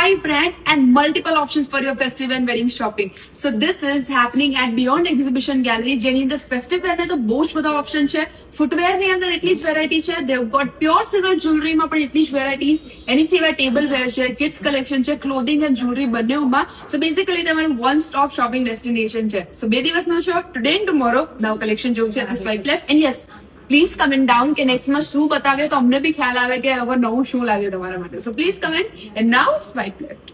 wide brand and multiple options for your festive and wedding shopping. So this is happening at Beyond Exhibition Gallery. જેની અંદર festive વેર ને તો બહુ જ બધા ઓપ્શન છે. ફૂટવેર ની અંદર એટલી જ વેરાયટી છે. They've got pure silver jewelry માં પણ એટલી જ વેરાયટીઝ. એની સિવાય ટેબલ વેર છે, કિડ્સ કલેક્શન છે, ક્લોથિંગ એન્ડ જ્વેલરી બંનેમાં. So basically તમારું one stop shopping destination છે. So 2 દિવસનો છે, today and tomorrow. નવ કલેક્શન જોવું છે, swipe left and yes. Please comment down કે નેક્સ્ટમાં શું બતાવ્યો તો અમને બી ખ્યાલ આવે કે હવે નવું શું લાવ્યો તમારા માટે. So please comment and now swipe left.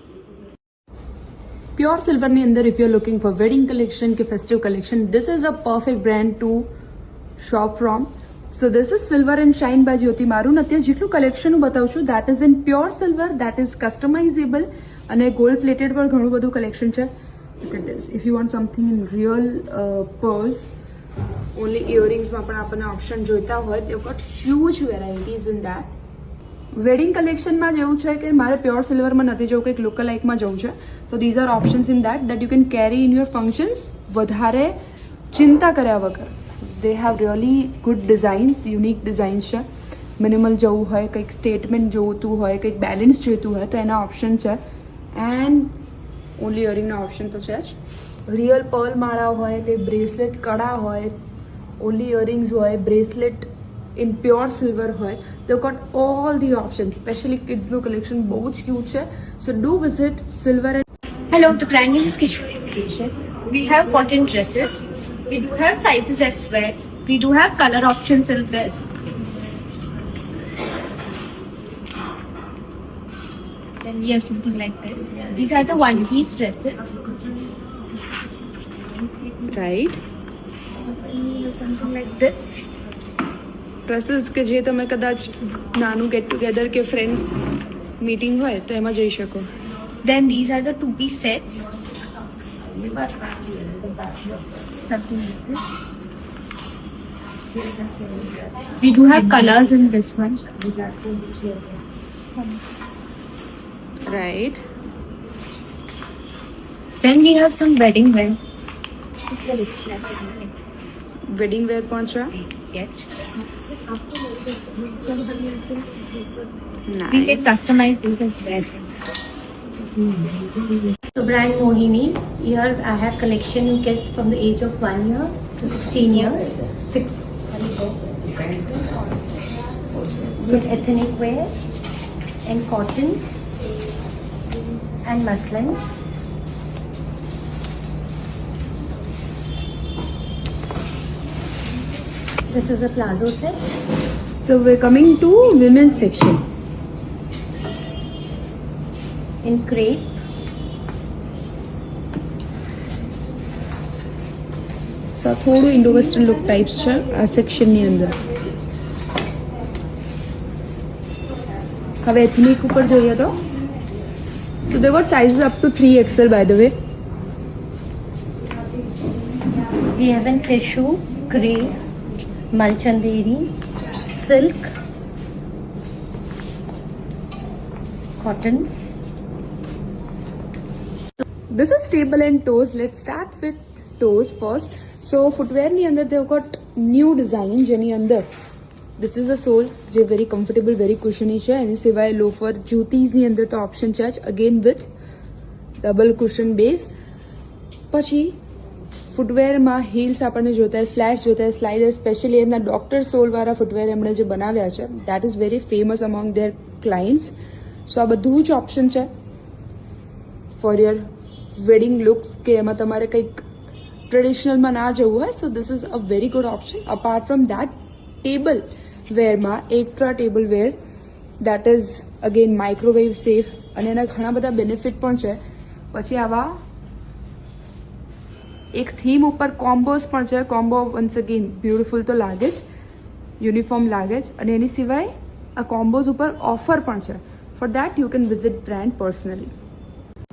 Pure સિલ્વરની અંદર if you are looking for wedding collection કે festive collection, this is a perfect brand to shop from. So this is silver and shine by Jyoti મારું. અત્યારે જેટલું collection હું બતાવું છું that is in pure silver, that is customizable અને gold plated પર ઘણું બધું કલેક્શન છે. If you want something in real pearls, only ઇયરિંગ્સમાં પણ આપણને ઓપ્શન જોઈતા હોય, they got huge varieties in that. Wedding કલેક્શનમાં જેવું છે કે મારે પ્યોર સિલ્વરમાં નથી જવું, કંઈક લોકલ લાઇકમાં જવું છે. સો these are options in that you can carry in your functions વધારે ચિંતા કર્યા વગર. They have really good designs, unique designs છે. મિનિમલ જવું હોય, કંઈક સ્ટેટમેન્ટ જોઈતું હોય, કંઈક બેલેન્સ જોઈતું હોય તો એના ઓપ્શન છે. એન્ડ ઓનલી ઇયરિંગના ઓપ્શન તો છે જ. રિયલ પર્લ માળા હોય, કંઈ બ્રેસલેટ કડા હોય, ઓનલી ઇયરિંગ્સ હોય, બ્રેસલેટ ઇન પ્યોર સિલ્વર હોય, they got all the options. Especially kids નું collection બહુ જ ક્યુટ છે. So do visit Silver and... Hello, the brand name is Kishore Creation. We have cotton dresses. We do have sizes as well. We do have color options in this. Then we have something like this. These are the one-piece dresses. Right, Something like this. Dresses કે જે તમે કદાચ નાનું get together કે friends meeting હોય તો એમાં જઈ શકો. Then these are the two-piece sets. Something like this. We do have colors in this one. Right. Then we have some wedding wear. Wedding wear પણ છે. Yes. We can nice. customize this as well. So brand Mohini. Here I have collection in kids from the age of 1 year to 16 years. With ethnic wear and cottons and muslin. This is a plazo set. So we're coming to women's section. In crepe. સો આ થોડું Indo western look types છે આ સેક્શનની અંદર. હવે ethnic ઉપર જોઈએ તો so they got sizes up to 3XL by the way. We have in tissue, crepe, malchanderi, silk, cottons. This is table and toes. Let's start with toes first. So footwear ની અંદર they've got new design જેની અંદર this is a sole જે very comfortable, very cushiony છે. એની સિવાય loafer જ્યોતિઝની અંદર તો option છે જ, again with double cushion base. પછી ફૂટવેરમાં હીલ્સ આપણને જોતા હોય, ફ્લેટ્સ જોતા હોય, સ્લાઇડર, સ્પેશિયલી એમના ડોક્ટર સોલવાળા ફૂટવેર એમણે જે બનાવ્યા છે that is very famous among their clients. So આ બધું જ ઓપ્શન છે ફોર યોર વેડિંગ લુક્સ કે એમાં તમારે કંઈક ટ્રેડિશનલમાં ના જવું હોય. So this is a very good option. Apart from that table વેરમાં extra table wear that is again microwave safe અને એના ઘણા બધા બેનિફિટ પણ છે. પછી આવા એક થીમ ઉપર કોમ્બોસ પણ છે. કોમ્બો વન્સ અગેન બ્યુટિફુલ તો લાગે જ, યુનિફોર્મ લાગે જ, અને એની સિવાય આ કોમ્બોઝ ઉપર ઓફર પણ છે. For that you can visit brand personally.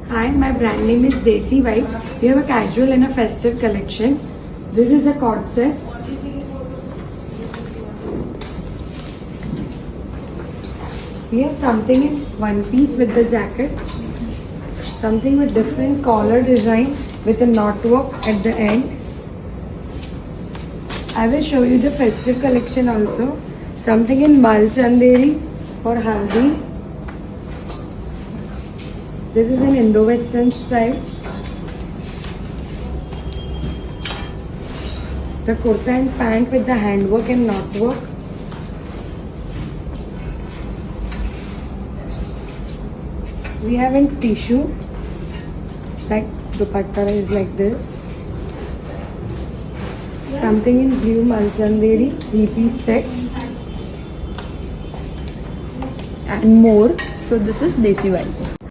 Hi, my brand name is Desi Vibes. We have a casual and a festive collection. This is a cord set. We have something in one piece with the jacket, something with different collar design with a knot work at the end. I will show you the festive collection also. Something in Mal Chanderi for Haldi. This is an Indo-Western style. The kurta and pant with the handwork and knotwork. We have in tissue, like dupatta is like this. Something in blue malchanderi, 3-piece set. And more. So this is Desi vibes.